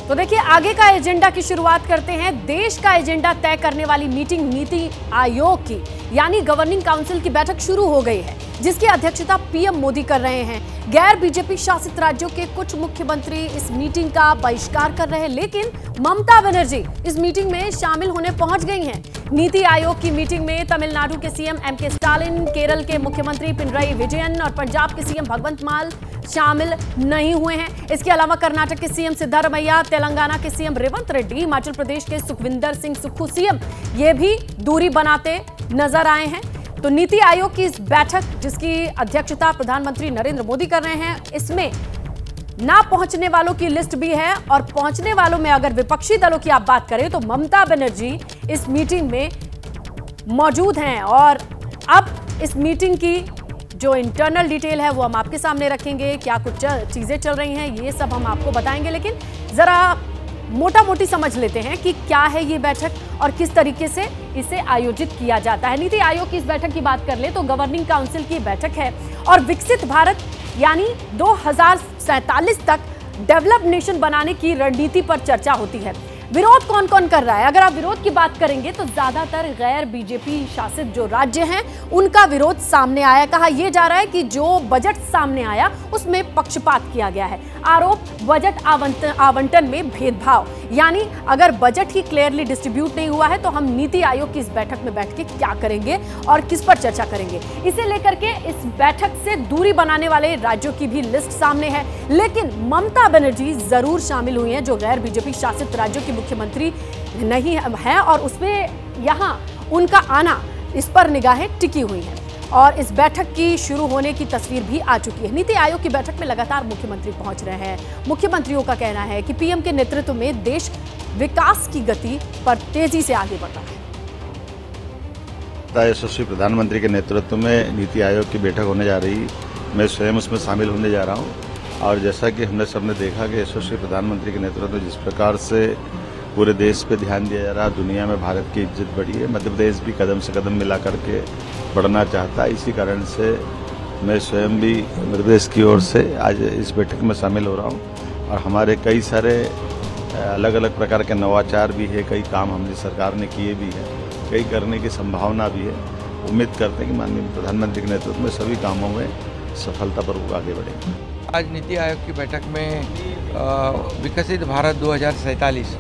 तो देखिए आगे का एजेंडा की शुरुआत करते हैं। देश का एजेंडा तय करने वाली मीटिंग नीति आयोग की यानी गवर्निंग काउंसिल की बैठक शुरू हो गई है, जिसकी अध्यक्षता पीएम मोदी कर रहे हैं। गैर बीजेपी शासित राज्यों के कुछ मुख्यमंत्री इस मीटिंग का बहिष्कार कर रहे हैं, लेकिन ममता बनर्जी इस मीटिंग में शामिल होने पहुंच गई हैं। नीति आयोग की मीटिंग में तमिलनाडु के सीएम एमके स्टालिन, केरल के मुख्यमंत्री पिनराई विजयन और पंजाब के सीएम भगवंत मान शामिल नहीं हुए हैं। इसके अलावा कर्नाटक के सीएम सिद्धारमैया, तेलंगाना के सीएम रेवंत रेड्डी, हिमाचल प्रदेश के सुखविंदर सिंह सुक्खू सीएम ये भी दूरी बनाते नजर आए हैं। तो नीति आयोग की इस बैठक, जिसकी अध्यक्षता प्रधानमंत्री नरेंद्र मोदी कर रहे हैं, इसमें ना पहुंचने वालों की लिस्ट भी है और पहुंचने वालों में अगर विपक्षी दलों की आप बात करें तो ममता बनर्जी इस मीटिंग में मौजूद हैं। और अब इस मीटिंग की जो इंटरनल डिटेल है वो हम आपके सामने रखेंगे। क्या कुछ चीजें चल रही हैं ये सब हम आपको बताएंगे, लेकिन जरा मोटा मोटी समझ लेते हैं कि क्या है ये बैठक और किस तरीके से इसे आयोजित किया जाता है। नीति आयोग की इस बैठक की बात कर ले तो गवर्निंग काउंसिल की बैठक है और विकसित भारत यानी 2047 तक डेवलप नेशन बनाने की रणनीति पर चर्चा होती है। विरोध कौन कौन कर रहा है? अगर आप विरोध की बात करेंगे तो ज्यादातर गैर बीजेपी शासित जो राज्य हैं उनका विरोध सामने आया। कहा यह जा रहा है कि जो बजट सामने आया उसमें पक्षपात किया गया है। आरोप बजट आवंटन में भेदभाव, यानी अगर बजट ही क्लियरली डिस्ट्रीब्यूट नहीं हुआ है तो हम नीति आयोग की इस बैठक में बैठ के क्या करेंगे और किस पर चर्चा करेंगे। इसे लेकर के इस बैठक से दूरी बनाने वाले राज्यों की भी लिस्ट सामने है, लेकिन ममता बनर्जी जरूर शामिल हुई हैं जो गैर बीजेपी शासित राज्यों की मुख्यमंत्री नहीं है और उसमें यहां उनका आना, इस पर निगाहें टिकी हुई हैं। और इस बैठक की शुरू होने की तस्वीर भी आ चुकी है। नीति आयोग की बैठक में लगातार मुख्यमंत्री पहुंच रहे हैं। मुख्यमंत्रियों का कहना है कि पीएम के नेतृत्व में देश विकास की गति पर तेजी से आगे बढ़ रहा है। यशस्वी प्रधानमंत्री के नेतृत्व में नीति आयोग की बैठक होने जा रही, मैं स्वयं उसमें शामिल होने जा रहा हूं। और जैसा कि हमने सबने देखा कि यशस्वी प्रधानमंत्री के नेतृत्व में जिस प्रकार से पूरे देश पे ध्यान दिया जा रहा, दुनिया में भारत की इज्जत बढ़ी है। मध्य प्रदेश भी कदम से कदम मिला करके बढ़ना चाहता है। इसी कारण से मैं स्वयं भी मध्य प्रदेश की ओर से आज इस बैठक में शामिल हो रहा हूं। और हमारे कई सारे अलग अलग प्रकार के नवाचार भी है, कई काम हमारी सरकार ने किए भी हैं, कई करने की संभावना भी है। उम्मीद करते हैं कि माननीय प्रधानमंत्री के नेतृत्व में सभी कामों में सफलतापूर्वक आगे बढ़ेंगे। आज नीति आयोग की बैठक में विकसित भारत 2047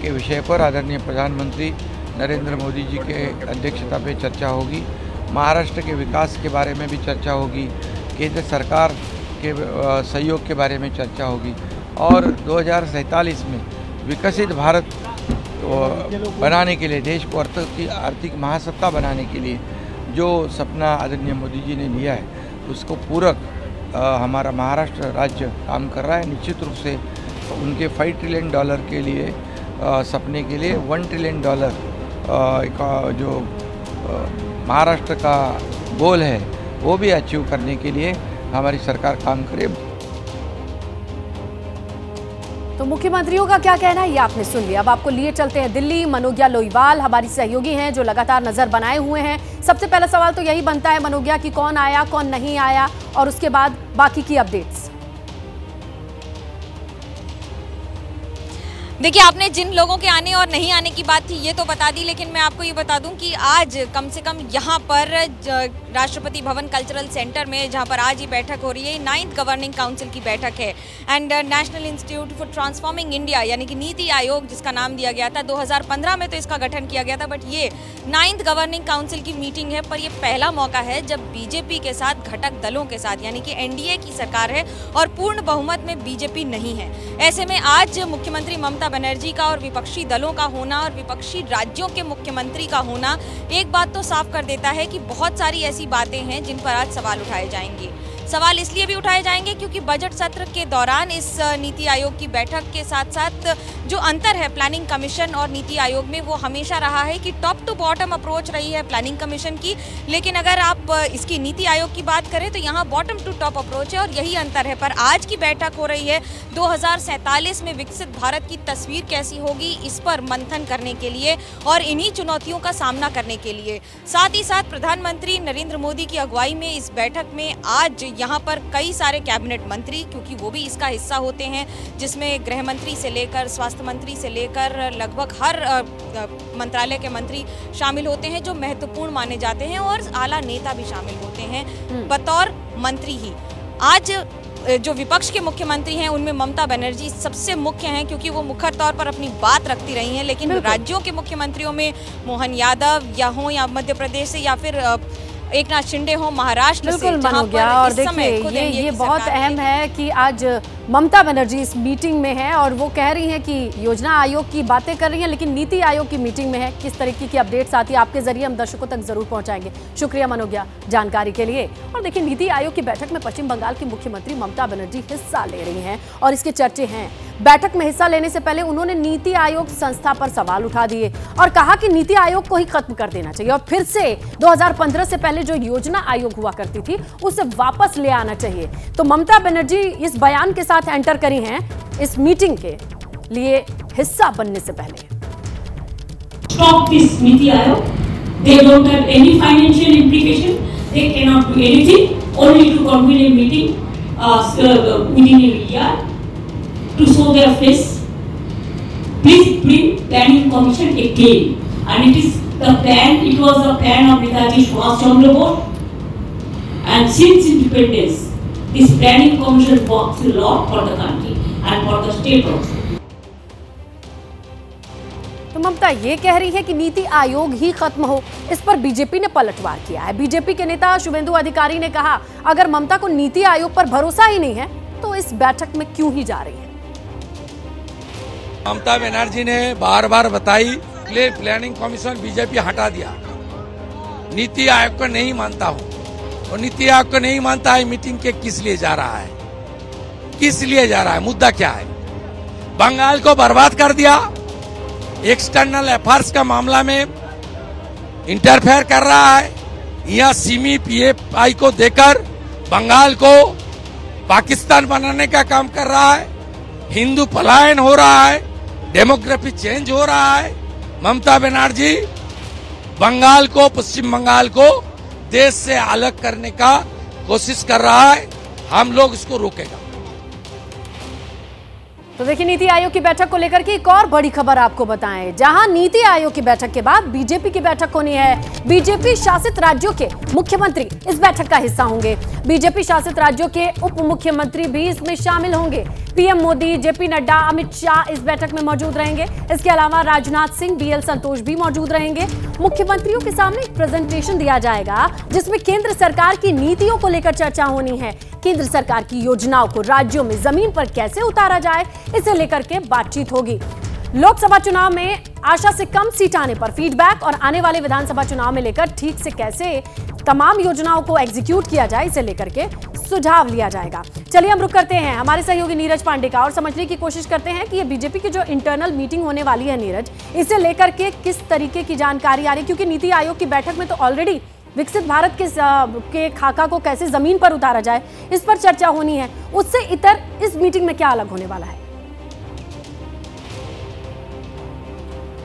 के विषय पर आदरणीय प्रधानमंत्री नरेंद्र मोदी जी के अध्यक्षता पे चर्चा होगी। महाराष्ट्र के विकास के बारे में भी चर्चा होगी, केंद्र सरकार के सहयोग के बारे में चर्चा होगी और 2047 में विकसित भारत बनाने के लिए, देश को आर्थिक महासत्ता बनाने के लिए जो सपना आदरणीय मोदी जी ने लिया है उसको पूरक हमारा महाराष्ट्र राज्य काम कर रहा है। निश्चित रूप से उनके $5 ट्रिलियन के लिए सपने के लिए $1 ट्रिलियन का जो महाराष्ट्र का गोल है वो भी अचीव करने के लिए हमारी सरकार काम करे। तो मुख्यमंत्रियों का क्या कहना है ये आपने सुन लिया। अब आपको लिए चलते हैं दिल्ली। मनोज्ञा लोईवाल हमारी सहयोगी हैं जो लगातार नजर बनाए हुए हैं। सबसे पहला सवाल तो यही बनता है मनोज्ञा कि कौन आया कौन नहीं आया और उसके बाद बाकी की अपडेट्स। देखिए, आपने जिन लोगों के आने और नहीं आने की बात थी ये तो बता दी, लेकिन मैं आपको ये बता दूं कि आज कम से कम यहाँ पर राष्ट्रपति भवन कल्चरल सेंटर में, जहाँ पर आज ये बैठक हो रही है, 9th गवर्निंग काउंसिल की बैठक है। And national institute for transforming India यानी कि नीति आयोग जिसका नाम दिया गया था, 2015 में तो इसका गठन किया गया था, बट ये 9th गवर्निंग काउंसिल की मीटिंग है। पर ये पहला मौका है जब बीजेपी के साथ घटक दलों के साथ यानी कि एनडीए की सरकार है और पूर्ण बहुमत में बीजेपी नहीं है। ऐसे में आज मुख्यमंत्री ममता बनर्जी का और विपक्षी दलों का होना और विपक्षी राज्यों के मुख्यमंत्री का होना एक बात तो साफ कर देता है कि बहुत सारी ऐसी बातें हैं जिन पर आज सवाल उठाए जाएंगे। सवाल इसलिए भी उठाए जाएंगे क्योंकि बजट सत्र के दौरान इस नीति आयोग की बैठक के साथ साथ जो अंतर है प्लानिंग कमीशन और नीति आयोग में, वो हमेशा रहा है कि टॉप टू बॉटम अप्रोच रही है प्लानिंग कमीशन की, लेकिन अगर आप इसकी नीति आयोग की बात करें तो यहाँ बॉटम टू टॉप अप्रोच है और यही अंतर है। पर आज की बैठक हो रही है 2047 में विकसित भारत की तस्वीर कैसी होगी इस पर मंथन करने के लिए और इन्हीं चुनौतियों का सामना करने के लिए। साथ ही साथ प्रधानमंत्री नरेंद्र मोदी की अगुवाई में इस बैठक में आज यहाँ पर कई सारे कैबिनेट मंत्री, क्योंकि वो भी इसका हिस्सा होते हैं, जिसमें गृह मंत्री से लेकर स्वास्थ्य मंत्री से लेकर लगभग हर मंत्रालय के मंत्री शामिल होते हैं जो महत्वपूर्ण माने जाते हैं, और आला नेता भी शामिल होते हैं बतौर मंत्री ही। आज जो विपक्ष के मुख्यमंत्री हैं उनमें ममता बनर्जी सबसे मुख्य हैं, क्योंकि वो मुखर तौर पर अपनी बात रखती रही हैं, लेकिन राज्यों के मुख्यमंत्रियों में मोहन यादव या मध्य प्रदेश से, या फिर एक नाथ शिंदे हो महाराष्ट्र से, जहां पर और इस समय ये बहुत अहम है कि आज ममता बनर्जी इस मीटिंग में है और वो कह रही हैं कि योजना आयोग की बातें कर रही हैं, लेकिन नीति आयोग की मीटिंग में है। किस तरीके की अपडेट्स आती है आपके जरिए हम दर्शकों तक जरूर पहुंचाएंगे। शुक्रिया मनोज्ञा जानकारी के लिए। और देखिए, नीति आयोग की बैठक में पश्चिम बंगाल की मुख्यमंत्री ममता बनर्जी हिस्सा ले रही हैं और इसके चर्चे हैं। बैठक में हिस्सा लेने से पहले उन्होंने नीति आयोग संस्था पर सवाल उठा दिए और कहा कि नीति आयोग को ही खत्म कर देना चाहिए और फिर से 2015 से पहले जो योजना आयोग हुआ करती थी उसे वापस ले आना चाहिए। तो ममता बनर्जी इस बयान के साथ एंटर करी हैं इस मीटिंग के लिए हिस्सा बनने से पहले। Stop this Niti Aayog. They don't have any financial implication. They cannot do anything. Only to convene a meeting within a year to show their face. Please bring planning commission again. And it is the plan. It was the plan of Netaji Subhash Chandra Bose. And since independence, this planning commission works a lot for the country and for the state also. तो ममता ये कह रही है कि नीति आयोग ही खत्म हो। इस पर बीजेपी ने पलटवार किया है। बीजेपी के नेता शुभेंदु अधिकारी ने कहा, अगर ममता को नीति आयोग पर भरोसा ही नहीं है तो इस बैठक में क्यों ही जा रही है। ममता बनर्जी ने बार बार बताई प्लानिंग कमीशन बीजेपी हटा दिया। नीति आयोग को नहीं मानता हूँ और नीति आयोग को नहीं मानता है। मीटिंग के किस लिए जा रहा है, किस लिए जा रहा है, मुद्दा क्या है? बंगाल को बर्बाद कर दिया, एक्सटर्नल अफेयर्स का मामला में इंटरफेयर कर रहा है, यहाँ सिमी पीएफआई को देकर बंगाल को पाकिस्तान बनाने का काम कर रहा है, हिंदू पलायन हो रहा है, डेमोग्राफी चेंज हो रहा है। ममता बनर्जी बंगाल को, पश्चिम बंगाल को देश से अलग करने का कोशिश कर रहा है। हम लोग इसको रोकेगा। तो देखिए, नीति आयोग की बैठक को लेकर के एक और बड़ी खबर आपको बताएं, जहां नीति आयोग की बैठक के बाद बीजेपी की बैठक होनी है। बीजेपी शासित राज्यों के मुख्यमंत्री इस बैठक का हिस्सा होंगे। बीजेपी शासित राज्यों के उप मुख्यमंत्री भी इसमें शामिल होंगे। पीएम मोदी, जेपी नड्डा, अमित शाह इस बैठक में मौजूद रहेंगे। इसके अलावा राजनाथ सिंह, बीएल संतोष भी मौजूद रहेंगे। मुख्यमंत्रियों के सामने एक प्रेजेंटेशन दिया जाएगा जिसमें केंद्र सरकार की नीतियों को लेकर चर्चा होनी है। केंद्र सरकार की योजनाओं को राज्यों में जमीन पर कैसे उतारा जाए, इसे लेकर के बातचीत होगी। लोकसभा चुनाव में आशा से कम सीट आने पर फीडबैक और आने वाले विधानसभा चुनाव में लेकर ठीक से कैसे तमाम योजनाओं को एग्जीक्यूट किया जाए, इसे लेकर के सुझाव लिया जाएगा। चलिए हम रुक करते हैं हमारे सहयोगी नीरज पांडे का और समझने की कोशिश करते हैं कि ये बीजेपी की जो इंटरनल मीटिंग होने वाली है नीरज, इसे लेकर के किस तरीके की जानकारी आ रही है, क्योंकि नीति आयोग की बैठक में तो ऑलरेडी विकसित भारत के खाका को कैसे जमीन पर उतारा जाए इस पर चर्चा होनी है। उससे इतर इस मीटिंग में क्या अलग होने वाला है?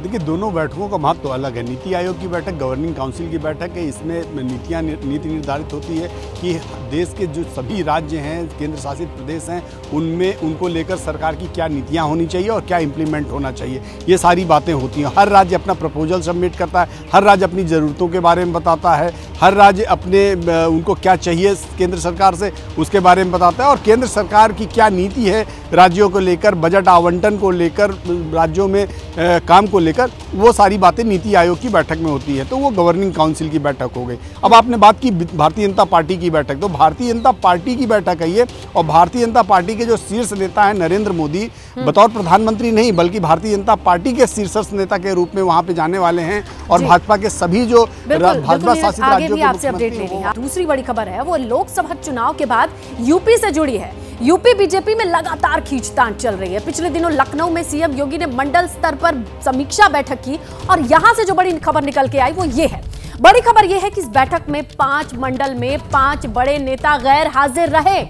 देखिए, दोनों बैठकों का महत्व अलग है। नीति आयोग की बैठक गवर्निंग काउंसिल की बैठक है। इसमें नीति निर्धारित होती है कि देश के जो सभी राज्य हैं, केंद्र शासित प्रदेश हैं, उनमें उनको लेकर सरकार की क्या नीतियां होनी चाहिए और क्या इंप्लीमेंट होना चाहिए, ये सारी बातें होती हैं। हर राज्य अपना प्रपोजल सबमिट करता है, हर राज्य अपनी ज़रूरतों के बारे में बताता है, हर राज्य अपने उनको क्या चाहिए केंद्र सरकार से उसके बारे में बताता है, और केंद्र सरकार की क्या नीति है राज्यों को लेकर, बजट आवंटन को लेकर, राज्यों में काम को लेकर, वो सारी बातें नीति आयोग की बैठक में होती है। तो वो गवर्निंग काउंसिल की बैठक हो गई। अब आपने बात की भारतीय जनता पार्टी की बैठक, तो भारतीय जनता पार्टी की बैठक है ये, और भारतीय जनता पार्टी के जो शीर्ष नेता हैं नरेंद्र मोदी, बतौर प्रधानमंत्री नहीं बल्कि भारतीय जनता पार्टी के शीर्ष नेता के रूप में वहां पे जाने वाले हैं, और भाजपा के सभी जो भाजपा शासित राज्यों के आपसे अपडेट ले रही है। दूसरी बड़ी खबर है वो लोकसभा चुनाव के बाद यूपी से जुड़ी है। यूपी बीजेपी में लगातार खींचतान चल रही है। पिछले दिनों लखनऊ में सीएम योगी ने मंडल स्तर पर समीक्षा बैठक की और यहां से जो बड़ी खबर निकल के आई वो ये है। बड़ी खबर यह है कि इस बैठक में 5 मंडल में 5 बड़े नेता गैर हाजिर रहे।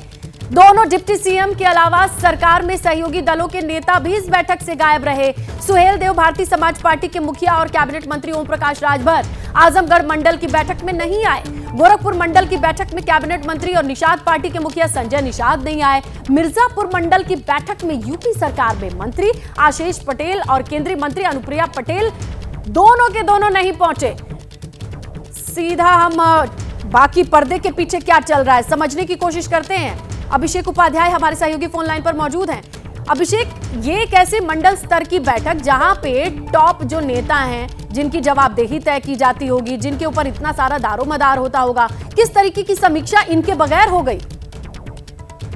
दोनों डिप्टी सीएम के अलावा सरकार में सहयोगी दलों के नेता भी इस बैठक से गायब रहे। सुहेल देव भारतीय समाज पार्टी के मुखिया और कैबिनेट मंत्री ओम प्रकाश राजभर आजमगढ़ मंडल की बैठक में नहीं आए। गोरखपुर मंडल की बैठक में कैबिनेट मंत्री और निषाद पार्टी के मुखिया संजय निषाद नहीं आए। मिर्जापुर मंडल की बैठक में यूपी सरकार में मंत्री आशीष पटेल और केंद्रीय मंत्री अनुप्रिया पटेल दोनों के दोनों नहीं पहुंचे। सीधा हम बाकी पर्दे के पीछे क्या चल रहा है समझने की कोशिश करते हैं। अभिषेक उपाध्याय हमारे सहयोगी फोन लाइन पर मौजूद हैं। अभिषेक, ये एक ऐसी मंडल स्तर की बैठक जहां पे टॉप जो नेता हैं, जिनकी जवाबदेही तय की जाती होगी, जिनके ऊपर इतना सारा दारोमदार होता होगा, किस तरीके की समीक्षा इनके बगैर हो गई?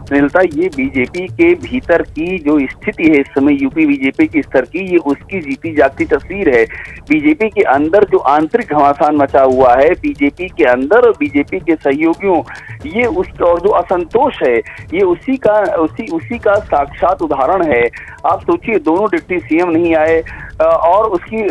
स्नेहलता, ये बीजेपी के भीतर की जो स्थिति है इस समय यूपी बीजेपी की स्तर की, ये उसकी जीती जागती तस्वीर है। बीजेपी के अंदर जो आंतरिक घमासान मचा हुआ है, बीजेपी के अंदर और बीजेपी के सहयोगियों, ये और जो असंतोष है, ये उसी का साक्षात उदाहरण है। आप सोचिए, दोनों डिप्टी सीएम नहीं आए और उसकी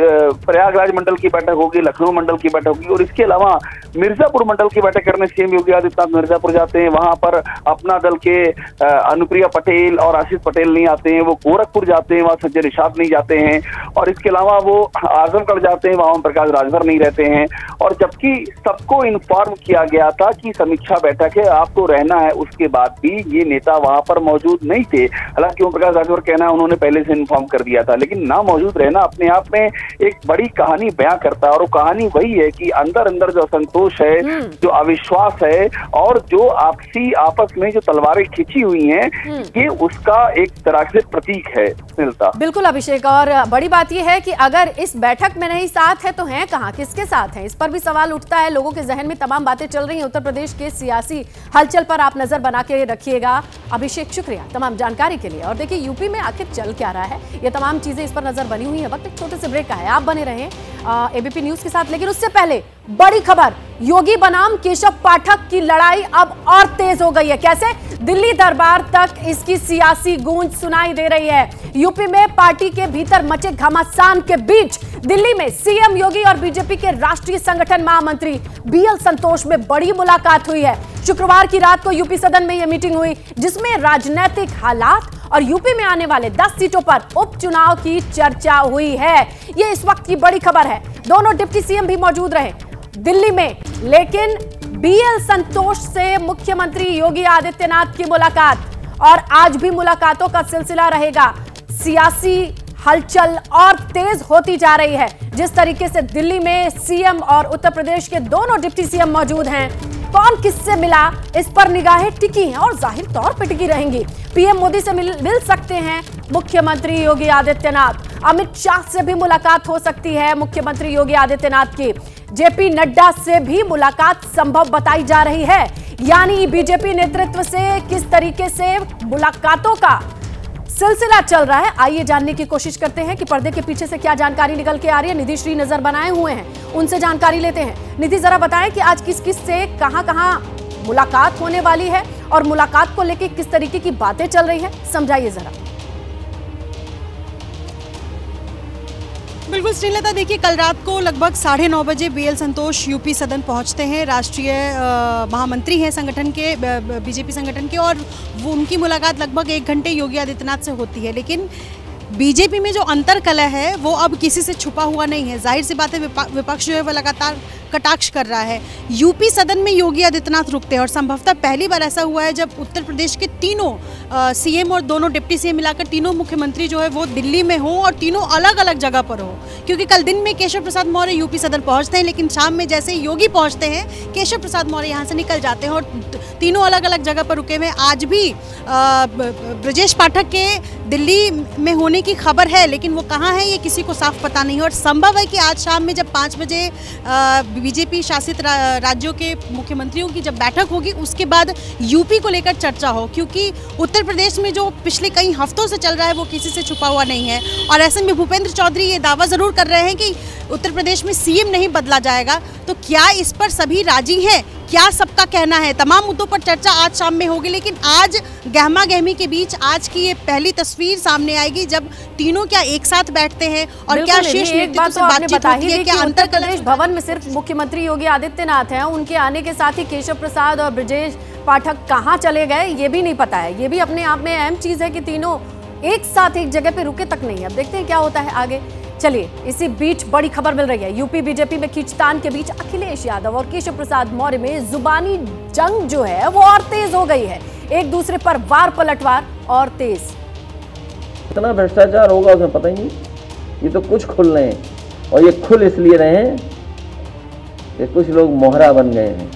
प्रयागराज मंडल की बैठक होगी, लखनऊ मंडल की बैठक होगी, और इसके अलावा मिर्जापुर मंडल की बैठक करने सीएम योगी आदित्यनाथ मिर्जापुर जाते हैं, वहां पर अपना दल के अनुप्रिया पटेल और आशीष पटेल नहीं आते हैं। वो गोरखपुर जाते हैं, वहां संजय निषाद नहीं जाते हैं, और इसके अलावा वो आजमगढ़ जाते हैं, वहां ओम प्रकाश राजभर नहीं रहते हैं। और जबकि सबको इन्फॉर्म किया गया था कि समीक्षा बैठक है, आपको रहना है, उसके बाद भी ये नेता वहां पर मौजूद नहीं थे। हालांकि ओम प्रकाश राजभर कहना है उन्होंने पहले से इन्फॉर्म कर दिया था, लेकिन ना मौजूद रहना अपने आप में एक बड़ी कहानी बयां करता है। और वो कहानी वही है कि अंदर अंदर जो असंतोष है, जो अविश्वास है, और जो आपस में जो तलवारें खिंची हुई हैं, ये उसका एक तरह से प्रतीक है। मिलता बिल्कुल अभिषेक, और बड़ी बात यह है कि अगर इस बैठक में नहीं साथ है तो हैं कहां, किसके साथ हैं? इस पर भी सवाल उठता है। लोगों के जहन में तमाम बातें चल रही हैं। उत्तर प्रदेश के सियासी हलचल पर आप नजर बना के रखिएगा। अभिषेक, शुक्रिया तमाम जानकारी के लिए। और देखिए, यूपी में आखिर चल क्या रहा है, ये तमाम चीजें इस पर नजर बनी हुई है। वक्त एक छोटे से ब्रेक का है, आप बने रहें एबीपी न्यूज के साथ। लेकिन उससे पहले बड़ी खबर, योगी बनाम केशव पाठक की लड़ाई अब और तेज हो गई है। कैसे? दिल्ली दरबार तक इसकी सियासी गूंज सुनाई दे रही है। यूपी में पार्टी के भीतर मचे घमासान के बीच दिल्ली में सीएम योगी और बीजेपी के राष्ट्रीय संगठन महामंत्री बीएल संतोष में बड़ी मुलाकात हुई है। शुक्रवार की रात को यूपी सदन में यह मीटिंग हुई, जिसमें राजनीतिक हालात और यूपी में आने वाले 10 सीटों पर उपचुनाव की चर्चा हुई है। यह इस वक्त की बड़ी खबर है। दोनों डिप्टी सीएम भी मौजूद रहे दिल्ली में, लेकिन बीएल संतोष से मुख्यमंत्री योगी आदित्यनाथ की मुलाकात, और आज भी मुलाकातों का सिलसिला रहेगा। सियासी हलचल और तेज होती जा रही है। जिस तरीके से दिल्ली में सीएम और उत्तर प्रदेश के दोनों डिप्टी सीएम मौजूद हैं, कौन किससे मिला, इस पर निगाहें टिकी हैं और जाहिर तौर पर टिकी रहेंगी। पीएम मोदी से मिल सकते हैं मुख्यमंत्री योगी आदित्यनाथ। अमित शाह से भी मुलाकात हो सकती है मुख्यमंत्री योगी आदित्यनाथ की। जेपी नड्डा से भी मुलाकात संभव बताई जा रही है। यानी बीजेपी नेतृत्व से किस तरीके से मुलाकातों का सिलसिला चल रहा है, आइए जानने की कोशिश करते हैं कि पर्दे के पीछे से क्या जानकारी निकल के आ रही है। निधि श्री नजर बनाए हुए हैं, उनसे जानकारी लेते हैं। निधि, जरा बताएं कि आज किस किस से कहां मुलाकात होने वाली है और मुलाकात को लेकर किस तरीके की बातें चल रही है, समझाइए जरा। बिल्कुल श्रीलता, देखिए कल रात को लगभग 9:30 बजे बीएल संतोष यूपी सदन पहुंचते हैं। राष्ट्रीय महामंत्री हैं संगठन के, बीजेपी संगठन के, और वो उनकी मुलाकात लगभग 1 घंटे योगी आदित्यनाथ से होती है। लेकिन बीजेपी में जो अंतर्कलह है वो अब किसी से छुपा हुआ नहीं है। जाहिर सी बात है, विपक्ष जो है वो लगातार कटाक्ष कर रहा है। यूपी सदन में योगी आदित्यनाथ रुकते हैं, और संभवतः पहली बार ऐसा हुआ है जब उत्तर प्रदेश के तीनों सीएम और दोनों डिप्टी सीएम मिलाकर तीनों मुख्यमंत्री जो है वो दिल्ली में हो और तीनों अलग अलग जगह पर हो। क्योंकि कल दिन में केशव प्रसाद मौर्य यूपी सदन पहुंचते हैं, लेकिन शाम में जैसे ही योगी पहुंचते हैं, केशव प्रसाद मौर्य यहाँ से निकल जाते हैं और तीनों अलग अलग जगह पर रुके हुए। आज भी ब्रजेश पाठक के दिल्ली में होने की खबर है, लेकिन वो कहाँ है ये किसी को साफ पता नहीं। और संभव है कि आज शाम में जब 5 बजे बीजेपी शासित राज्यों के मुख्यमंत्रियों की जब बैठक होगी, उसके बाद यूपी को लेकर चर्चा हो, क्योंकि उत्तर प्रदेश में जो पिछले कई हफ्तों से चल रहा है वो किसी से छुपा हुआ नहीं है। और ऐसे में भूपेंद्र चौधरी ये दावा जरूर कर रहे हैं कि उत्तर प्रदेश में सीएम नहीं बदला जाएगा। तो क्या इस पर सभी राजी हैं? क्या सबका कहना है? तमाम मुद्दों पर चर्चा आज शाम में होगी। लेकिन आज गहमा गहमी के बीच आज की ये पहली तस्वीर सामने आएगी जब तीनों क्या एक साथ बैठते हैं और क्या शीर्ष नेतृत्व से बातचीत होती है। क्या उत्तर प्रदेश भवन में सिर्फ मुख्यमंत्री योगी आदित्यनाथ हैं, उनके आने के साथ ही केशव प्रसाद और ब्रजेश पाठक कहाँ चले गए ये भी नहीं पता है। ये भी अपने आप में अहम चीज है कि तीनों एक साथ एक जगह पे रुके तक नहीं। अब देखते हैं क्या होता है आगे। चलिए, इसी बीच बड़ी खबर मिल रही है। यूपी बीजेपी में खींचतान के बीच अखिलेश यादव और केशव प्रसाद मौर्य में जुबानी जंग जो है वो और तेज हो गई है। एक दूसरे पर वार पलटवार और तेज। इतना भ्रष्टाचार होगा उसमें पता ही नहीं। ये तो कुछ खुल रहे हैं, और ये खुल इसलिए रहे हैं कि कुछ लोग मोहरा बन गए हैं।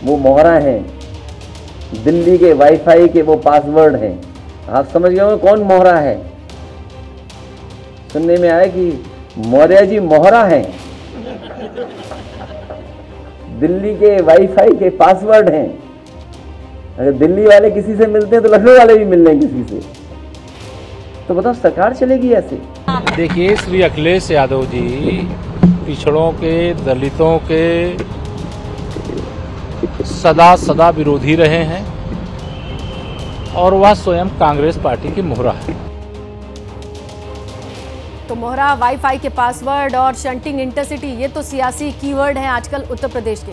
वो मोहरा हैं, दिल्ली के वाईफाई के वो पासवर्ड हैं। आप समझ गए हो कौन मोहरा है? सुनने में आया कि मौर्य जी मोहरा हैं, दिल्ली के वाईफाई के पासवर्ड हैं। अगर दिल्ली वाले किसी से मिलते हैं तो लखनऊ वाले भी मिल रहे हैं किसी से, तो बताओ सरकार चलेगी ऐसे? देखिए, श्री अखिलेश यादव जी पिछड़ों के, दलितों के सदा विरोधी रहे हैं और वह स्वयं कांग्रेस पार्टी की मोहरा है। तो मोहरा, वाईफाई के पासवर्ड और शंटिंग इंटरसिटी, ये तो सियासी कीवर्ड हैं आजकल उत्तर प्रदेश के।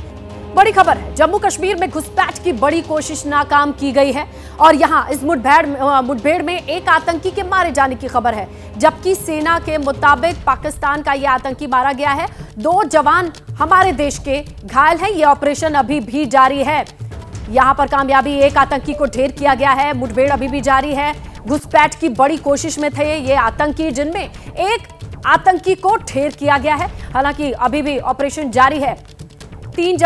बड़ी खबर है, जम्मू कश्मीर में घुसपैठ की बड़ी कोशिश नाकाम की गई है और यहां इस मुठभेड़ में एक आतंकी के मारे जाने की खबर है, जबकि सेना के मुताबिक पाकिस्तान का यह आतंकी मारा गया है। 2 जवान हमारे देश के घायल हैं। यह ऑपरेशन अभी भी जारी है। यहां पर कामयाबी, एक आतंकी को ढेर किया गया है। मुठभेड़ अभी भी जारी है। घुसपैठ की बड़ी कोशिश में थे ये आतंकी, जिनमें एक आतंकी को ढेर किया गया है। हालांकि अभी भी ऑपरेशन जारी है। 2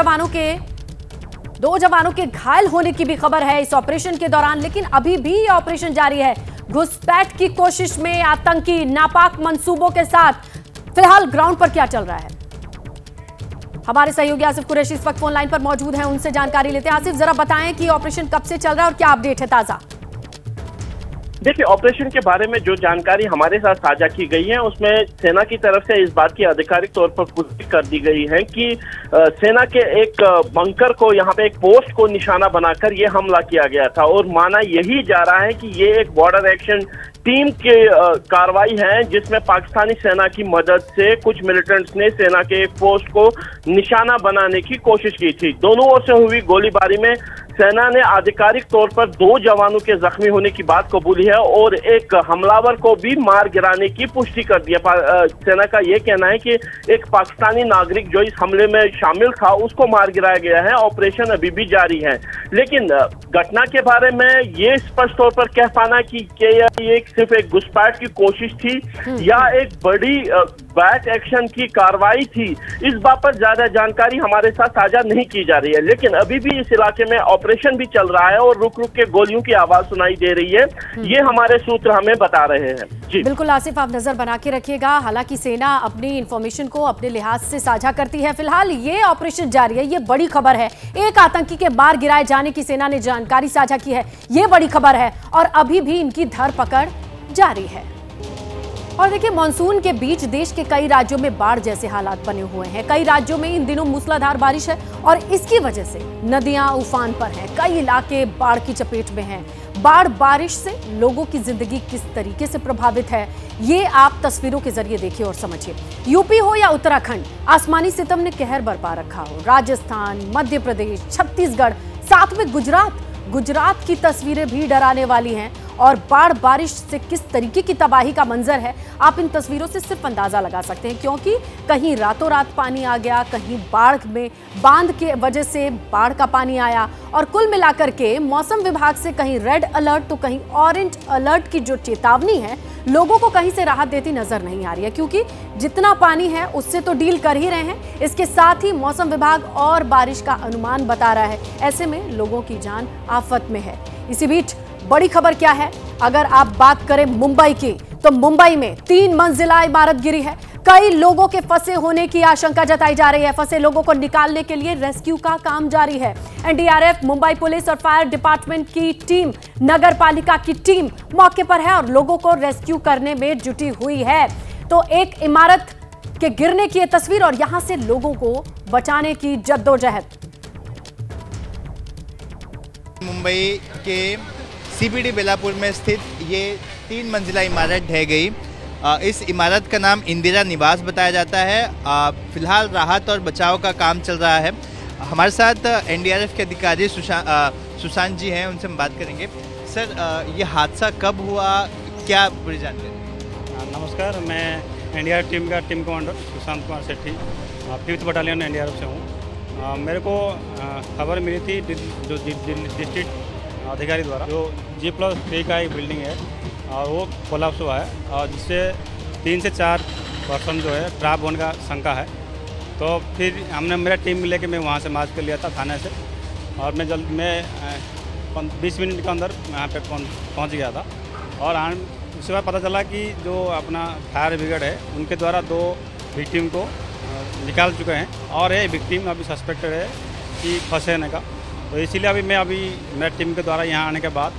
जवानों के घायल होने की भी खबर है इस ऑपरेशन के दौरान, लेकिन अभी भी ये ऑपरेशन जारी है। घुसपैठ की कोशिश में आतंकी नापाक मंसूबों के साथ। फिलहाल ग्राउंड पर क्या चल रहा है, हमारे सहयोगी आसिफ कुरैशी इस वक्त फोन लाइन पर मौजूद हैं, उनसे जानकारी लेते हैं। आसिफ, जरा बताएं कि ऑपरेशन कब से चल रहा है और क्या अपडेट है ताजा? देखिए, ऑपरेशन के बारे में जो जानकारी हमारे साथ साझा की गई है उसमें सेना की तरफ से इस बात की आधिकारिक तौर पर पुष्टि कर दी गई है कि सेना के एक बंकर को, यहाँ पे एक पोस्ट को निशाना बनाकर ये हमला किया गया था और माना यही जा रहा है कि ये एक बॉर्डर एक्शन टीम की कार्रवाई है, जिसमें पाकिस्तानी सेना की मदद से कुछ मिलिटेंट्स ने सेना के एक पोस्ट को निशाना बनाने की कोशिश की थी। दोनों ओर से हुई गोलीबारी में सेना ने आधिकारिक तौर पर 2 जवानों के जख्मी होने की बात कबूली है और एक हमलावर को भी मार गिराने की पुष्टि कर दी है। सेना का यह कहना है कि एक पाकिस्तानी नागरिक जो इस हमले में शामिल था उसको मार गिराया गया है। ऑपरेशन अभी भी जारी है, लेकिन घटना के बारे में ये स्पष्ट तौर पर कह पाना कि ये सिर्फ एक घुसपैठ की कोशिश थी या एक बड़ी बैक एक्शन की कार्रवाई थी, इस बात पर ज्यादा जानकारी हमारे साथ साझा नहीं की जा रही है। लेकिन अभी भी इस इलाके में ऑपरेशन भी चल रहा है और रुक रुक के गोलियों की आवाज सुनाई दे रही है, ये हमारे सूत्र हमें बता रहे हैं। जी बिल्कुल आसिफ, आप नजर बना के रखिएगा। हालांकि सेना अपनी इंफॉर्मेशन को अपने लिहाज से साझा करती है। फिलहाल ये ऑपरेशन जारी है, ये बड़ी खबर है। एक आतंकी के मार गिराए जाने की सेना ने जानकारी साझा की है, ये बड़ी खबर है और अभी भी इनकी धरपकड़ जारी है। और देखिए, मानसून के बीच देश के कई राज्यों में बाढ़ जैसे हालात बने हुए हैं। कई राज्यों में इन दिनों मूसलाधार बारिश है और इसकी वजह से नदियां उफान पर हैं। कई इलाके बाढ़ की चपेट में हैं। बाढ़ बारिश से लोगों की जिंदगी किस तरीके से प्रभावित है, ये आप तस्वीरों के जरिए देखिए और समझिए। यूपी हो या उत्तराखंड, आसमानी सितम ने कहर बरपा रखा हो। राजस्थान, मध्य प्रदेश, छत्तीसगढ़, साथ में गुजरात की तस्वीरें भी डराने वाली हैं। और बाढ़ बारिश से किस तरीके की तबाही का मंजर है, आप इन तस्वीरों से सिर्फ अंदाजा लगा सकते हैं, क्योंकि कहीं रातों रात पानी आ गया, कहीं बाढ़ में बांध के वजह से बाढ़ का पानी आया। और कुल मिलाकर के मौसम विभाग से कहीं रेड अलर्ट तो कहीं ऑरेंज अलर्ट की जो चेतावनी है, लोगों को कहीं से राहत देती नजर नहीं आ रही है, क्योंकि जितना पानी है उससे तो डील कर ही रहे हैं। इसके साथ ही मौसम विभाग और बारिश का अनुमान बता रहा है। ऐसे में लोगों की जान आफत में है। इसी बीच बड़ी खबर क्या है, अगर आप बात करें मुंबई की, तो मुंबई में 3 मंजिला इमारत गिरी है। कई लोगों के फंसे होने की आशंका जताई जा रही है। फंसे लोगों को निकालने के लिए रेस्क्यू का काम जारी है। एनडीआरएफ, मुंबई पुलिस और फायर डिपार्टमेंट की टीम, नगर पालिका की टीम मौके पर है और लोगों को रेस्क्यू करने में जुटी हुई है। तो एक इमारत के गिरने की यह तस्वीर और यहां से लोगों को बचाने की जद्दोजहद। मुंबई के सीबीडी बेलापुर में स्थित ये 3 मंजिला इमारत ढह गई। इस इमारत का नाम इंदिरा निवास बताया जाता है। फिलहाल राहत और बचाव का काम चल रहा है। हमारे साथ एनडीआरएफ के अधिकारी सुशांत जी हैं, उनसे हम बात करेंगे। सर, ये हादसा कब हुआ, क्या पूरी जानकारी? नमस्कार, मैं एनडीआर टीम का टीम कमांडर सुशांत कुमार सेठी 5th बटालियन एनडीआरएफ से हूँ। मेरे को खबर मिली थी जो डिस्ट्रिक्ट अधिकारी द्वारा, जो G+3 का एक बिल्डिंग है और वो कोलैप्स हुआ है और जिससे 3 से 4 पर्सन जो है ट्रैप होने का शंका है। तो फिर हमने मेरा टीम लेके मैं वहाँ से मार्च कर लिया था थाने से, और मैं 20 मिनट के अंदर यहाँ पे पहुँच गया था। और उसके बाद पता चला कि जो अपना फायर ब्रिगेड है उनके द्वारा 2 विक्टिम को निकाल चुके हैं और ये विक्टिम अभी सस्पेक्टेड है कि फंसने का। तो इसीलिए अभी मेरा टीम के द्वारा यहाँ आने के बाद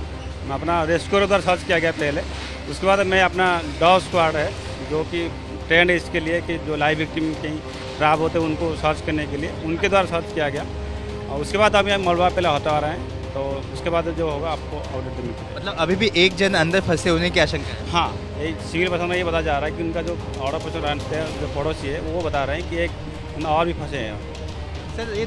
मैं अपना रेस्क्यू उधर सर्च किया गया पहले। उसके बाद मैं अपना डॉग स्क्वाड है जो कि ट्रेंड है इसके लिए कि जो लाइव विक्टिम कहीं खराब होते हैं उनको सर्च करने के लिए उनके द्वारा सर्च किया गया। और उसके बाद अभी हम मलबा पहले होता आ रहे हैं, तो उसके बाद जो होगा आपको अपडेट देंगे। मतलब अभी भी एक जन अंदर फंसे होने की आशंका है? हाँ, एक सिविल पर्सन ये बता जा रहा है कि उनका जो ऑर्डर पर्सन रहते हैं जो पड़ोसी है वो बता रहे हैं कि एक और भी फंसे हैं। सर ये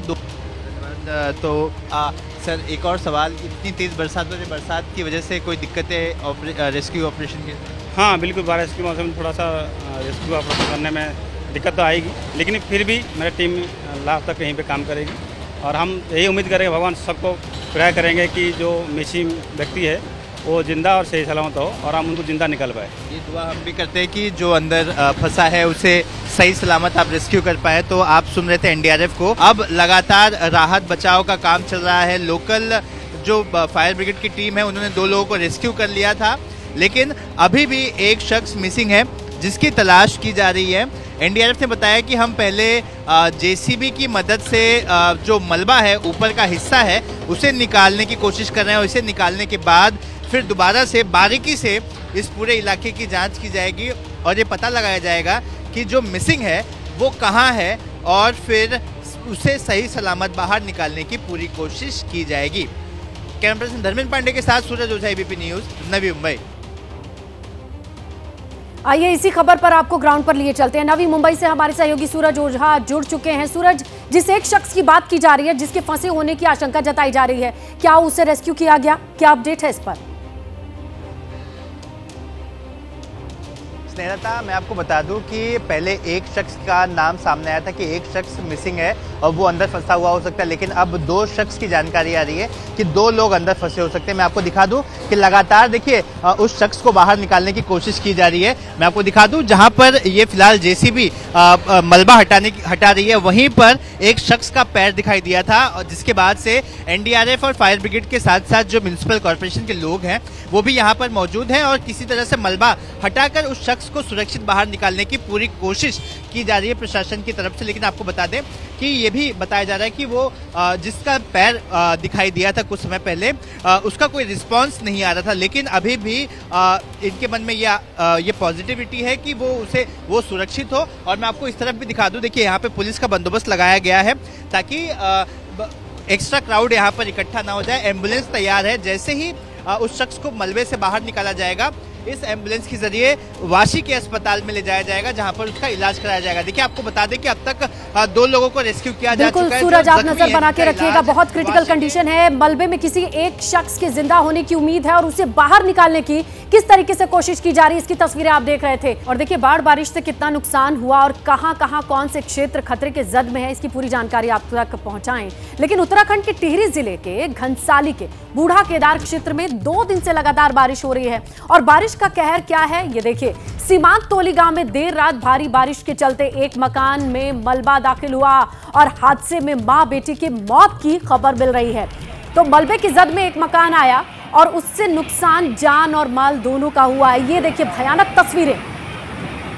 सर एक और सवाल, इतनी तेज़ बरसात की वजह से कोई दिक्कतें रेस्क्यू ऑपरेशन के? हाँ बिल्कुल, बारिश के मौसम में थोड़ा सा रेस्क्यू ऑपरेशन करने में दिक्कत तो आएगी, लेकिन फिर भी मेरी टीम लास्ट तक कहीं पे काम करेगी। और हम यही उम्मीद करेंगे, भगवान सबको प्रेयर करेंगे कि जो मिसिंग व्यक्ति है वो जिंदा और सही सलामत हो और हम उनको जिंदा निकाल पाए। ये दुआ हम भी करते हैं कि जो अंदर फंसा है उसे सही सलामत आप रेस्क्यू कर पाए। तो आप सुन रहे थे एनडीआरएफ को। अब लगातार राहत बचाव का काम चल रहा है। लोकल जो फायर ब्रिगेड की टीम है उन्होंने 2 लोगों को रेस्क्यू कर लिया था, लेकिन अभी भी एक शख्स मिसिंग है जिसकी तलाश की जा रही है। एनडीआरएफ ने बताया कि हम पहले जेसीबी की मदद से जो मलबा है ऊपर का हिस्सा है उसे निकालने की कोशिश कर रहे हैं और इसे निकालने के बाद फिर दोबारा से बारीकी से इस पूरे इलाके की जांच की जाएगी और ये पता लगाया जाएगा कि जो मिसिंग है वो कहाँ है और फिर उसे सही सलामत बाहर निकालने की पूरी कोशिश की जाएगी। कैमरा पर्सन धर्मेंद्र पांडे के साथ सूरज ओझा, एबीपी न्यूज़, नवी मुंबई। आइए इसी खबर पर आपको ग्राउंड पर लिए चलते हैं। नवी मुंबई से हमारे सहयोगी सूरज ओझा जुड़ चुके हैं। सूरज, जिस एक शख्स की बात की जा रही है, जिसके फंसे होने की आशंका जताई जा रही है, क्या उसे रेस्क्यू किया गया? क्या अपडेट है इस पर? स्नेहलता, मैं आपको बता दूं कि पहले एक शख्स का नाम सामने आया था कि एक शख्स मिसिंग है और वो अंदर फंसा हुआ हो सकता है, लेकिन अब 2 शख्स की जानकारी आ रही है कि 2 लोग अंदर फंसे हो सकते हैं। मैं आपको दिखा दूं कि लगातार देखिए उस शख्स को बाहर निकालने की कोशिश की जा रही है। मैं आपको दिखा दूं जहां पर ये फिलहाल जेसीबी मलबा हटा रही है, वहीं पर एक शख्स का पैर दिखाई दिया था और जिसके बाद से एनडीआरएफ और फायर ब्रिगेड के साथ साथ जो म्युनिसिपल कॉर्पोरेशन के लोग हैं वो भी यहाँ पर मौजूद हैं और किसी तरह से मलबा हटाकर उस शख्स को सुरक्षित बाहर निकालने की पूरी कोशिश की जा रही है प्रशासन की तरफ से। लेकिन आपको बता दें कि ये भी बताया जा रहा है कि वो जिसका पैर दिखाई दिया था कुछ समय पहले उसका कोई रिस्पांस नहीं आ रहा था, लेकिन अभी भी इनके मन में ये पॉजिटिविटी है कि वो सुरक्षित हो। और मैं आपको इस तरफ भी दिखा दूं, देखिए यहाँ पे पुलिस का बंदोबस्त लगाया गया है ताकि एक्स्ट्रा क्राउड यहाँ पर इकट्ठा ना हो जाए। एम्बुलेंस तैयार है, जैसे ही उस शख्स को मलबे से बाहर निकाला जाएगा इस एम्बुलेंस के जरिए वाशी के अस्पताल में ले जाया जाएगा जहां पर उसका इलाज कराया जाएगा। देखिए आपको बता दें कि अब तक 2 लोगों को रेस्क्यू किया जा चुका है। सूरज, आप नजर बना के रखिएगा, बहुत क्रिटिकल कंडीशन है। मलबे में किसी एक शख्स के जिंदा होने की उम्मीद है और उसे बाहर निकालने की किस तरीके से कोशिश की जा रही है इसकी तस्वीरें आप देख रहे थे। और देखिए बाढ़ बारिश से कितना नुकसान हुआ और कहां कौन से क्षेत्र खतरे के जद में है इसकी पूरी जानकारी आप तक पहुंचाएं। लेकिन उत्तराखंड के टिहरी जिले के घनसाली के बूढ़ा केदार क्षेत्र में 2 दिन से लगातार बारिश हो रही है और बारिश का कहर क्या है ये देखिए। सीमांत तोली गांव में देर रात भारी बारिश के चलते एक मकान में मलबा दाखिल हुआ और हादसे में मां बेटी की मौत की खबर मिल रही है। तो मलबे की जद में एक मकान आया और उससे नुकसान जान और माल दोनों का हुआ है। ये देखिए भयानक तस्वीरें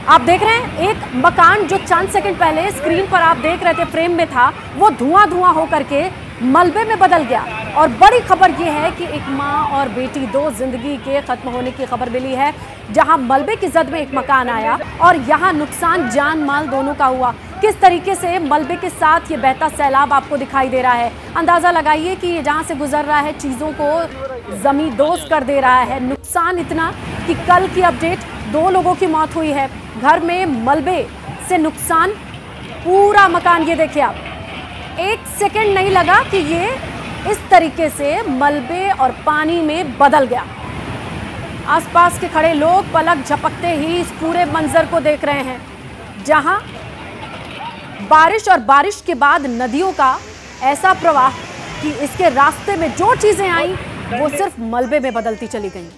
आप देख रहे हैं। एक मकान जो चंद सेकंड पहले स्क्रीन पर आप देख रहे थे फ्रेम में था, वो धुआं होकर के मलबे में बदल गया। और बड़ी खबर यह है कि एक मां और बेटी 2 जिंदगी के खत्म होने की खबर मिली है, जहां मलबे की जद में एक मकान आया और यहां नुकसान जान माल दोनों का हुआ। किस तरीके से मलबे के साथ ये बहता सैलाब आपको दिखाई दे रहा है, अंदाजा लगाइए कि ये जहां से गुजर रहा है चीजों को जमींदोज कर दे रहा है। नुकसान इतना कि कल की अपडेट 2 लोगों की मौत हुई है। घर में मलबे से नुकसान, पूरा मकान, ये देखिए आप, 1 सेकंड नहीं लगा कि ये इस तरीके से मलबे और पानी में बदल गया। आसपास के खड़े लोग पलक झपकते ही इस पूरे मंजर को देख रहे हैं, जहां बारिश और बारिश के बाद नदियों का ऐसा प्रवाह कि इसके रास्ते में जो चीजें आई वो सिर्फ मलबे में बदलती चली गईं।